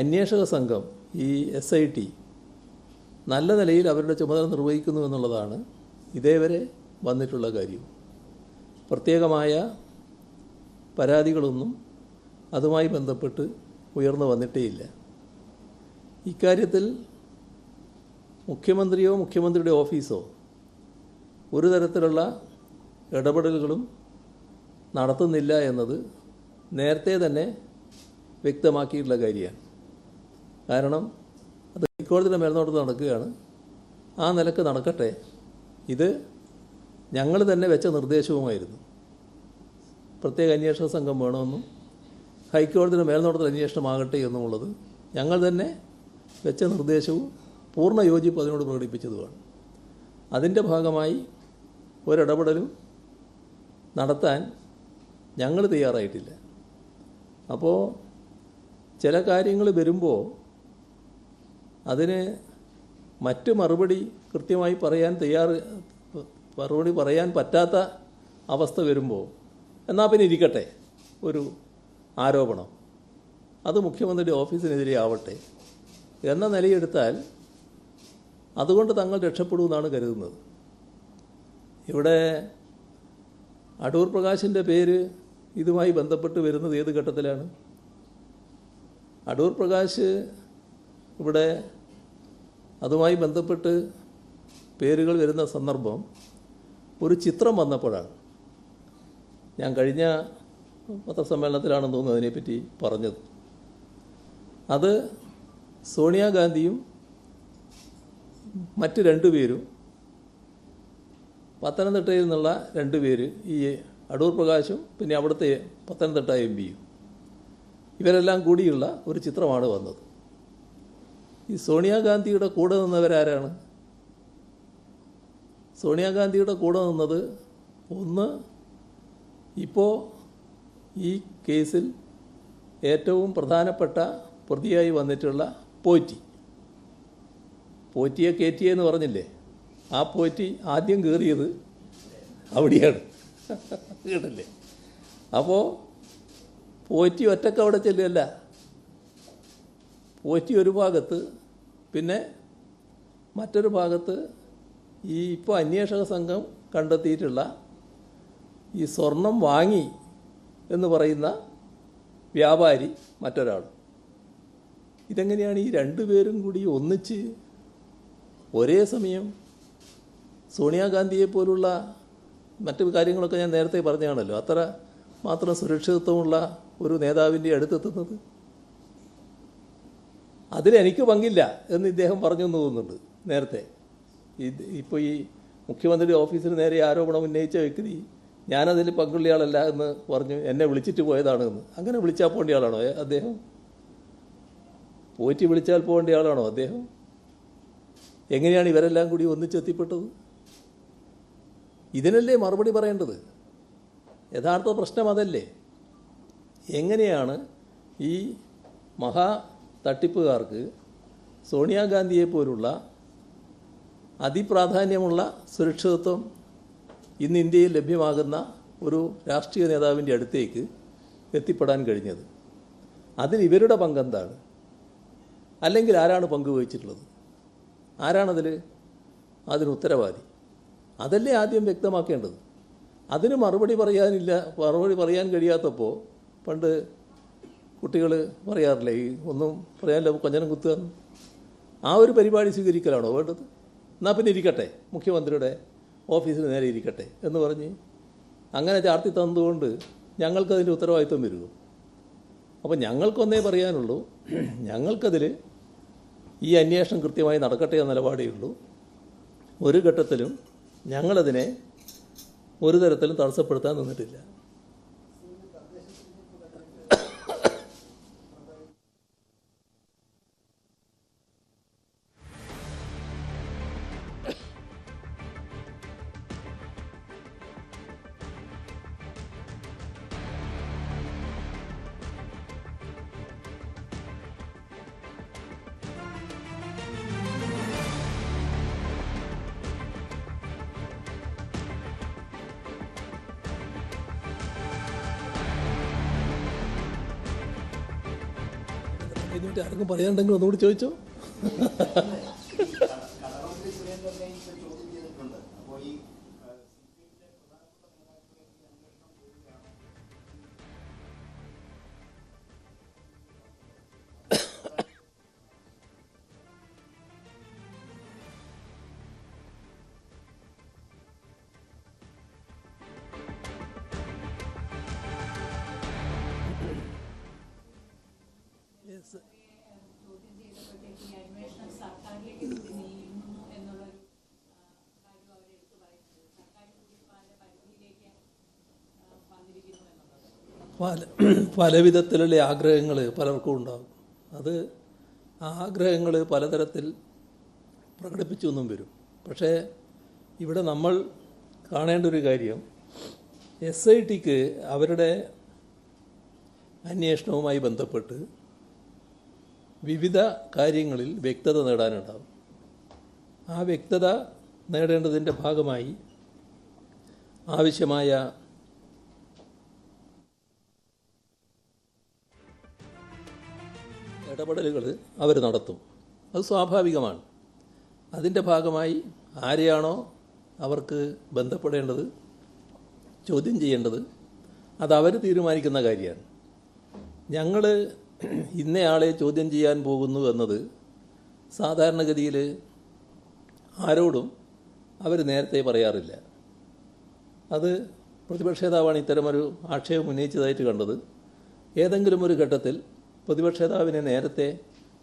അന്വേഷക സംഘം ഈ SIT നല്ല നിലയിൽ അവരുടെ ചുമതല നിർവഹിക്കുന്നു എന്നുള്ളതാണ് ഇതേവരെ വന്നിട്ടുള്ള കാര്യം. പ്രത്യേകമായ പരാതികളൊന്നും അതുമായി ബന്ധപ്പെട്ട് ഉയർന്നു വന്നിട്ടേയില്ല. ഇക്കാര്യത്തിൽ മുഖ്യമന്ത്രിയോ മുഖ്യമന്ത്രിയുടെ ഓഫീസോ ഒരു തരത്തിലുള്ള ഇടപെടലുകളും നടത്തുന്നില്ല എന്നത് നേരത്തെ തന്നെ വ്യക്തമാക്കിയിട്ടുള്ള കാര്യമാണ്. കാരണം അത് ഹൈക്കോടതിയുടെ മേൽനോട്ടത്തിൽ നടക്കുകയാണ്. ആ നിലക്ക് നടക്കട്ടെ. ഇത് ഞങ്ങൾ തന്നെ വെച്ച നിർദ്ദേശവുമായിരുന്നു. പ്രത്യേക അന്വേഷണ സംഘം വേണമെന്നും ഹൈക്കോടതിയുടെ മേൽനോട്ടത്തിൽ അന്വേഷണമാകട്ടെ എന്നുമുള്ളത് ഞങ്ങൾ തന്നെ വെച്ച നിർദ്ദേശവും പൂർണ്ണ യോജിപ്പ് അതിനോട് പ്രകടിപ്പിച്ചതുമാണ്. അതിൻ്റെ ഭാഗമായി ഒരിടപെടലും നടത്താൻ ഞങ്ങൾ തയ്യാറായിട്ടില്ല. അപ്പോൾ ചില കാര്യങ്ങൾ വരുമ്പോൾ അതിന് മറ്റ് മറുപടി കൃത്യമായി മറുപടി പറയാൻ പറ്റാത്ത അവസ്ഥ വരുമ്പോൾ എന്നാൽ പിന്നെ ഇരിക്കട്ടെ ഒരു ആരോപണം, അത് മുഖ്യമന്ത്രിയുടെ ഓഫീസിനെതിരെ ആവട്ടെ എന്ന നിലയെടുത്താൽ അതുകൊണ്ട് തങ്ങൾ രക്ഷപ്പെടുമെന്നാണ് കരുതുന്നത്. ഇവിടെ അടൂർ പ്രകാശിൻ്റെ പേര് ഇതുമായി ബന്ധപ്പെട്ട് വരുന്നത് ഏത് ഘട്ടത്തിലാണ്? അടൂർ പ്രകാശ് ഇവിടെ അതുമായി ബന്ധപ്പെട്ട് പേരുകൾ വരുന്ന സന്ദർഭം ഒരു ചിത്രം വന്നപ്പോഴാണ്. ഞാൻ കഴിഞ്ഞ പത്രസമ്മേളനത്തിലാണെന്ന് തോന്നുന്നു അതിനെപ്പറ്റി പറഞ്ഞത്. അത് സോണിയാഗാന്ധിയും മറ്റ് രണ്ടുപേരും, പത്തനംതിട്ടയിൽ നിന്നുള്ള രണ്ടുപേര്, ഈ അടൂർ പ്രകാശും പിന്നെ അവിടുത്തെ പത്തനംതിട്ട MP ഇവരെല്ലാം കൂടിയുള്ള ഒരു ചിത്രമാണ് വന്നത്. ഈ സോണിയാഗാന്ധിയുടെ കൂടെ നിന്നവരാരാണ്? സോണിയാഗാന്ധിയുടെ കൂടെ നിന്നത് ഒന്ന്, ഇപ്പോൾ ഈ കേസിൽ ഏറ്റവും പ്രധാനപ്പെട്ട പ്രതിയായി വന്നിട്ടുള്ള പോറ്റിയെ കയറ്റിയെന്ന് പറഞ്ഞില്ലേ, ആ പോറ്റി ആദ്യം കയറിയത് അവിടെയാണ്, കേട്ടില്ലേ? അപ്പോൾ പോറ്റി ഒറ്റക്ക് അവിടെ ചെല്ലുകയല്ല, പോറ്റി ഒരു ഭാഗത്ത്, പിന്നെ മറ്റൊരു ഭാഗത്ത് ഈ ഇപ്പോൾ അന്വേഷക സംഘം കണ്ടെത്തിയിട്ടുള്ള ഈ സ്വർണം വാങ്ങി എന്ന് പറയുന്ന വ്യാപാരി മറ്റൊരാൾ. ഇതെങ്ങനെയാണ് ഈ രണ്ടുപേരും കൂടി ഒന്നിച്ച് ഒരേ സമയം സോണിയാഗാന്ധിയെ പോലുള്ള മറ്റു കാര്യങ്ങളൊക്കെ ഞാൻ നേരത്തെ പറഞ്ഞാണല്ലോ, അത്ര മാത്രം സുരക്ഷിതത്വമുള്ള ഒരു നേതാവിൻ്റെ അടുത്തെത്തുന്നത്? അതിലെനിക്ക് പങ്കില്ല എന്ന് ഇദ്ദേഹം പറഞ്ഞു എന്ന് തോന്നുന്നുണ്ട് നേരത്തെ. ഇപ്പോൾ ഈ മുഖ്യമന്ത്രിയുടെ ഓഫീസിന് നേരെ ആരോപണം ഉന്നയിച്ച വ്യക്തി ഞാനതിൽ പങ്കുള്ളയാളല്ല എന്ന് പറഞ്ഞ് എന്നെ വിളിച്ചിട്ട് പോയതാണ് എന്ന്. അങ്ങനെ വിളിച്ചാൽ പോകേണ്ട ആളാണോ അദ്ദേഹം? പോറ്റി വിളിച്ചാൽ പോകേണ്ട ആളാണോ അദ്ദേഹം? എങ്ങനെയാണ് ഇവരെല്ലാം കൂടി ഒന്നിച്ചെത്തിപ്പെട്ടത്? ഇതിനല്ലേ മറുപടി പറയേണ്ടത്? യഥാർത്ഥ പ്രശ്നം അതല്ലേ? എങ്ങനെയാണ് ഈ മഹാ തട്ടിപ്പുകാർക്ക് സോണിയാഗാന്ധിയെ പോലുള്ള അതിപ്രാധാന്യമുള്ള സുരക്ഷിതത്വം ഇന്ന് ഇന്ത്യയിൽ ലഭ്യമാകുന്ന ഒരു രാഷ്ട്രീയ നേതാവിൻ്റെ അടുത്തേക്ക് എത്തിപ്പെടാൻ കഴിഞ്ഞത്? അതിൽ ഇവരുടെ പങ്കെന്താണ്? അല്ലെങ്കിൽ ആരാണ് പങ്കുവഹിച്ചിട്ടുള്ളത്? അതിന് ഉത്തരവാദി? അതല്ലേ ആദ്യം വ്യക്തമാക്കേണ്ടത്. അതിന് മറുപടി പറയാൻ കഴിയാത്തപ്പോൾ പണ്ട് കുട്ടികൾ പറയാറില്ലേ, ഈ ഒന്നും പറയാനില്ല കൊഞ്ഞനം കുത്തുക, ആ ഒരു പരിപാടി സ്വീകരിക്കലാണോ വേണ്ടത്? എന്നാൽ പിന്നെ ഇരിക്കട്ടെ, മുഖ്യമന്ത്രിയുടെ ഓഫീസിന് നേരെ ഇരിക്കട്ടെ എന്ന് പറഞ്ഞ് അങ്ങനെ ചാർത്തി തന്നതുകൊണ്ട് ഞങ്ങൾക്കതിൻ്റെ ഉത്തരവാദിത്വം വരുമോ? അപ്പോൾ ഞങ്ങൾക്കൊന്നേ പറയാനുള്ളൂ, ഞങ്ങൾക്കതിൽ ഈ അന്വേഷണം കൃത്യമായി നടക്കട്ടെ എന്ന നിലപാടേ ഉള്ളൂ. ഒരു ഘട്ടത്തിലും ഞങ്ങളതിനെ ഒരു തരത്തിലും തടസ്സപ്പെടുത്താൻ നിന്നിട്ടില്ല. ഇതിനെപ്പറ്റി ആർക്കും പറയാനുണ്ടെങ്കിൽ ഒന്നുകൂടി ചോദിച്ചോ. പല വിധത്തിലുള്ള ആഗ്രഹങ്ങൾ പലർക്കും ഉണ്ടാകും. അത് ആ ആഗ്രഹങ്ങൾ പലതരത്തിൽ പ്രകടിപ്പിച്ചു എന്നും വരും. പക്ഷേ ഇവിടെ നമ്മൾ കാണേണ്ട ഒരു കാര്യം, SITക്ക് അവരുടെ അന്വേഷണവുമായി ബന്ധപ്പെട്ട് വിവിധ കാര്യങ്ങളിൽ വ്യക്തത നേടാനുണ്ടാകും. ആ വ്യക്തത നേടേണ്ടതിൻ്റെ ഭാഗമായി ആവശ്യമായ ഇടപെടലുകൾ അവർ നടത്തും. അത് സ്വാഭാവികമാണ്. അതിൻ്റെ ഭാഗമായി ആരെയാണോ അവർക്ക് ബന്ധപ്പെടേണ്ടത്, ചോദ്യം ചെയ്യേണ്ടത്, അത് അവർ തീരുമാനിക്കുന്ന കാര്യമാണ്. ഞങ്ങൾ ഇന്നയാളെ ചോദ്യം ചെയ്യാൻ പോകുന്നു എന്നത് സാധാരണഗതിയിൽ ആരോടും അവർ നേരത്തെ പറയാറില്ല. അത് പ്രതിപക്ഷ നേതാവാണ് ഇത്തരമൊരു ആക്ഷേപം ഉന്നയിച്ചതായിട്ട് കണ്ടത്. ഏതെങ്കിലും ഒരു ഘട്ടത്തിൽ പ്രതിപക്ഷ നേതാവിനെ നേരത്തെ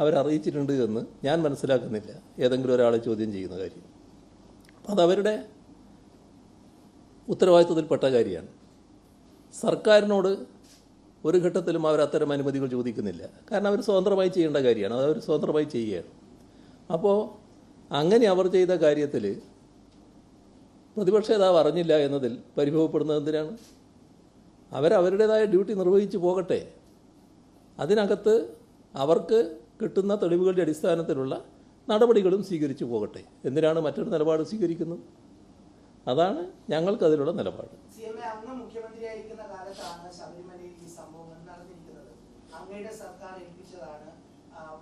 അവരറിയിച്ചിട്ടുണ്ട് എന്ന് ഞാൻ മനസ്സിലാക്കുന്നില്ല, ഏതെങ്കിലും ഒരാളെ ചോദ്യം ചെയ്യുന്ന കാര്യം. അതവരുടെ ഉത്തരവാദിത്വത്തിൽപ്പെട്ട കാര്യമാണ്. സർക്കാരിനോട് ഒരു ഘട്ടത്തിലും അവർ അത്തരം അനുമതികൾ ചോദിക്കുന്നില്ല. കാരണം അവർ സ്വതന്ത്രമായി ചെയ്യേണ്ട കാര്യമാണ്, അത് അവർ സ്വതന്ത്രമായി ചെയ്യുകയാണ്. അപ്പോൾ അങ്ങനെ അവർ ചെയ്ത കാര്യത്തിൽ പ്രതിപക്ഷ നേതാവ് അറിഞ്ഞില്ല എന്നതിൽ പരിഭവപ്പെടുന്നത് എന്തിനാണ്? അവരവരുടേതായ ഡ്യൂട്ടി നിർവഹിച്ചു പോകട്ടെ. അതിനകത്ത് അവർക്ക് കിട്ടുന്ന തെളിവുകളുടെ അടിസ്ഥാനത്തിലുള്ള നടപടികളും സ്വീകരിച്ചു പോകട്ടെ. എന്തിനാണ് മറ്റൊരു നിലപാട് സ്വീകരിക്കുന്നത്? അതാണ് ഞങ്ങൾക്കതിലുള്ള നിലപാട്. അങ്ങ് മുഖ്യമന്ത്രിയായിരിക്കുന്ന കാലത്താണ് ശബരിമലയിൽ ഈ സംഭവങ്ങൾ നടന്നിരിക്കുന്നത്. അങ്ങയുടെ സർക്കാർ ഏൽപ്പിച്ചതാണ്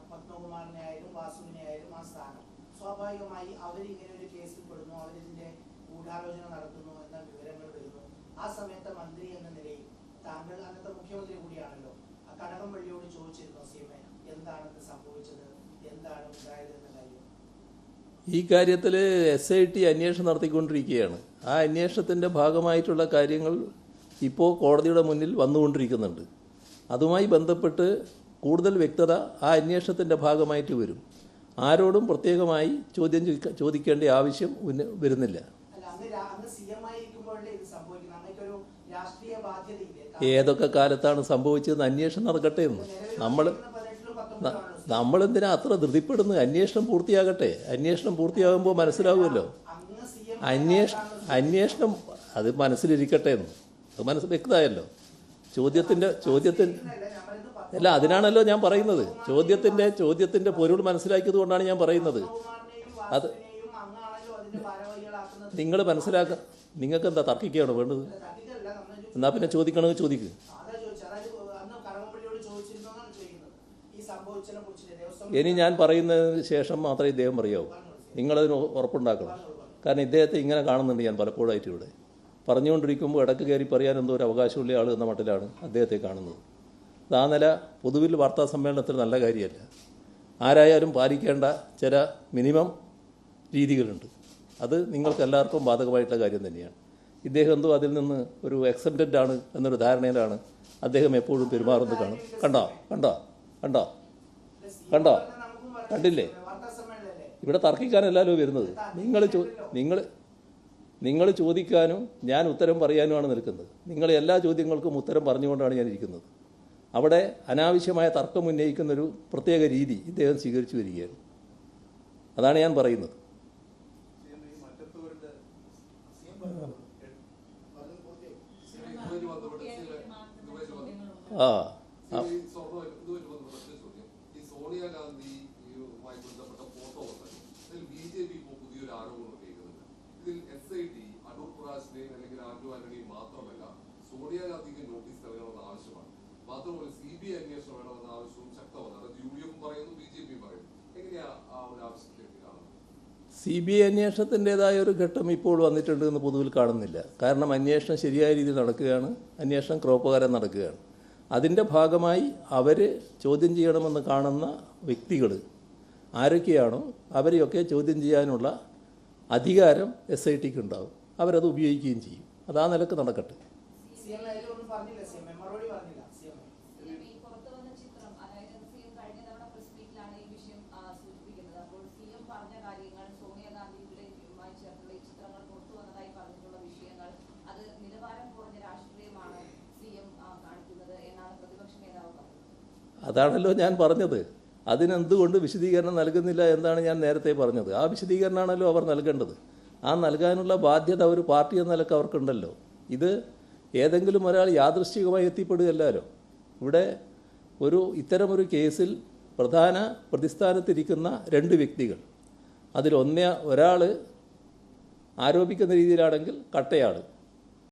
പത്മകുമാറിനെ ആയാലും വാസുവിനെ ആയാലും ആ സ്ഥാനം. സ്വാഭാവികമായി അവരിങ്ങനെ ഒരു കേസിൽ പെടുന്നു, അവരിതിന്റെ ഗൂഢാലോചന നടത്തുന്നു എന്ന വിവരങ്ങൾ വരുന്നു. ആ സമയത്ത് മന്ത്രി എന്ന നിലയിൽ താങ്കൾ അന്നത്തെ മുഖ്യമന്ത്രി കൂടിയാണല്ലോ, കടകംപള്ളിയോട് ചോദിച്ചിരുന്നു CMA എന്താണെന്ന് സംഭവിച്ചത്, എന്താണ് ഉണ്ടായത് എന്ന കാര്യം? ഈ കാര്യത്തിൽ SIT അന്വേഷണം നടത്തിക്കൊണ്ടിരിക്കുകയാണ്. ആ അന്വേഷണത്തിൻ്റെ ഭാഗമായിട്ടുള്ള കാര്യങ്ങൾ ഇപ്പോൾ കോടതിയുടെ മുന്നിൽ വന്നുകൊണ്ടിരിക്കുന്നുണ്ട്. അതുമായി ബന്ധപ്പെട്ട് കൂടുതൽ വ്യക്തത ആ അന്വേഷണത്തിൻ്റെ ഭാഗമായിട്ട് വരും. ആരോടും പ്രത്യേകമായി ചോദിക്കേണ്ട ആവശ്യം വരുന്നില്ല. ഏതൊക്കെ കാലത്താണ് സംഭവിച്ചതെന്ന് അന്വേഷണം നടക്കട്ടെ എന്ന്. നമ്മളെന്തിനാ അത്ര ധൃതിപ്പെടുന്നത്? അന്വേഷണം പൂർത്തിയാകട്ടെ. അന്വേഷണം പൂർത്തിയാകുമ്പോൾ മനസ്സിലാവുമല്ലോ. അന്വേഷണം അത് മനസ്സിലിരിക്കട്ടെ എന്ന്. അത് വ്യക്തമായല്ലോ. ചോദ്യത്തിന് അല്ല, അതിനാണല്ലോ ഞാൻ പറയുന്നത്. ചോദ്യത്തിൻ്റെ പൊരുൾ മനസ്സിലാക്കിയത് കൊണ്ടാണ് ഞാൻ പറയുന്നത്. അത് നിങ്ങൾ മനസ്സിലാക്കുക. നിങ്ങൾക്ക് എന്താ തർക്കിക്കുകയാണോ വേണ്ടത്? എന്നാൽ പിന്നെ ചോദിക്കണമെങ്കിൽ ചോദിക്കുക. ഇനി ഞാൻ പറയുന്നതിന് ശേഷം മാത്രമേ ഇദ്ദേഹം പറയാവൂ. നിങ്ങളതിന് ഉറപ്പുണ്ടാക്കണം. കാരണം ഇദ്ദേഹത്തെ ഇങ്ങനെ കാണുന്നുണ്ട് ഞാൻ പലപ്പോഴായിട്ട് ഇവിടെ. പറഞ്ഞുകൊണ്ടിരിക്കുമ്പോൾ ഇടയ്ക്ക് കയറി പറയാൻ എന്തോ ഒരു അവകാശമുള്ള ആൾ എന്ന മട്ടിലാണ് അദ്ദേഹത്തെ കാണുന്നത്. ആ നില പൊതുവിൽ വാർത്താ സമ്മേളനത്തിൽ നല്ല കാര്യമല്ല. ആരായാലും പാലിക്കേണ്ട ചില മിനിമം രീതികളുണ്ട്. അത് നിങ്ങൾക്ക് എല്ലാവർക്കും ബാധകമായിട്ടുള്ള കാര്യം തന്നെയാണ്. ഇദ്ദേഹം എന്തോ അതിൽ നിന്ന് ഒരു എക്സെപ്റ്റഡ് ആണ് എന്നൊരു ധാരണയിലാണ് അദ്ദേഹം എപ്പോഴും പെരുമാറുന്നത്. കണ്ടില്ലേ? ഇവിടെ തർക്കിക്കാനല്ലല്ലോ വരുന്നത്. നിങ്ങൾ ചോദിക്കാനും ഞാൻ ഉത്തരം പറയാനുമാണ് നിൽക്കുന്നത്. നിങ്ങൾ എല്ലാ ചോദ്യങ്ങൾക്കും ഉത്തരം പറഞ്ഞുകൊണ്ടാണ് ഞാൻ ഇരിക്കുന്നത്. അവിടെ അനാവശ്യമായ തർക്കം ഉന്നയിക്കുന്നൊരു പ്രത്യേക രീതി ഇദ്ദേഹം സ്വീകരിച്ചു വരികയാണ്. അതാണ് ഞാൻ പറയുന്നത്. മാത്രമല്ല CBI അന്വേഷണം വേണമെന്ന ആവശ്യവും ശക്തമാണ്. UDF പറയുന്നു, BJP പറയുന്നു. എങ്ങനെയാ ആ ഒരു ആവശ്യത്തിലേക്ക് കാണുന്നത്? CBI അന്വേഷണത്തിൻ്റെതായ ഒരു ഘട്ടം ഇപ്പോൾ വന്നിട്ടുണ്ട് എന്ന് പൊതുവിൽ കാണുന്നില്ല. കാരണം അന്വേഷണം ശരിയായ രീതിയിൽ നടക്കുകയാണ്, അന്വേഷണം ക്രോപ്പകാരം നടക്കുകയാണ്. അതിൻ്റെ ഭാഗമായി അവർ ചോദ്യം ചെയ്യണമെന്ന് കാണുന്ന വ്യക്തികൾ ആരൊക്കെയാണോ അവരെയൊക്കെ ചോദ്യം ചെയ്യാനുള്ള അധികാരം SITക്ക് ഉണ്ടാവും. അവരത് ഉപയോഗിക്കുകയും ചെയ്യും. അത് ആ നിലക്ക് നടക്കട്ടെ. CM ഒന്നും പറഞ്ഞില്ല, CM മറുപടി പറഞ്ഞില്ല. CM പുറത്തു വന്ന ചിത്രം, അതായത് CM കഴിഞ്ഞ തവണ പ്രസ് മീറ്റിലാണ് ഈ വിഷയം സൂചിപ്പിക്കുന്നത്. അപ്പോൾ CM പറഞ്ഞ കാര്യങ്ങൾ, സോണിയാഗാന്ധിയുമായി ചേർന്നുള്ള ഈ ചിത്രങ്ങൾ പുറത്തു വന്നതായി പറഞ്ഞിട്ടുള്ള വിഷയങ്ങൾ, അത് നിലവാരം കുറഞ്ഞ രാഷ്ട്രീയമാണ് CM കാണിക്കുന്നത് എന്നാണ് പ്രതിപക്ഷ നേതാവ് പറഞ്ഞത്. അതാണല്ലോ ഞാൻ പറഞ്ഞത്. അതിനെന്തുകൊണ്ട് വിശദീകരണം നൽകുന്നില്ല എന്നാണ് ഞാൻ നേരത്തെ പറഞ്ഞത്. ആ വിശദീകരണമാണല്ലോ അവർ നൽകേണ്ടത്. ആ നൽകാനുള്ള ബാധ്യത ഒരു പാർട്ടി എന്ന നിലക്ക് അവർക്കുണ്ടല്ലോ. ഇത് ഏതെങ്കിലും ഒരാൾ യാദൃശ്ചികമായി എത്തിപ്പെടുകയല്ലോ. ഇവിടെ ഇത്തരമൊരു കേസിൽ പ്രധാന പ്രതിസ്ഥാനത്തിരിക്കുന്ന രണ്ട് വ്യക്തികൾ, അതിലൊരാൾ ആരോപിക്കുന്ന രീതിയിലാണെങ്കിൽ കട്ടയാൾ,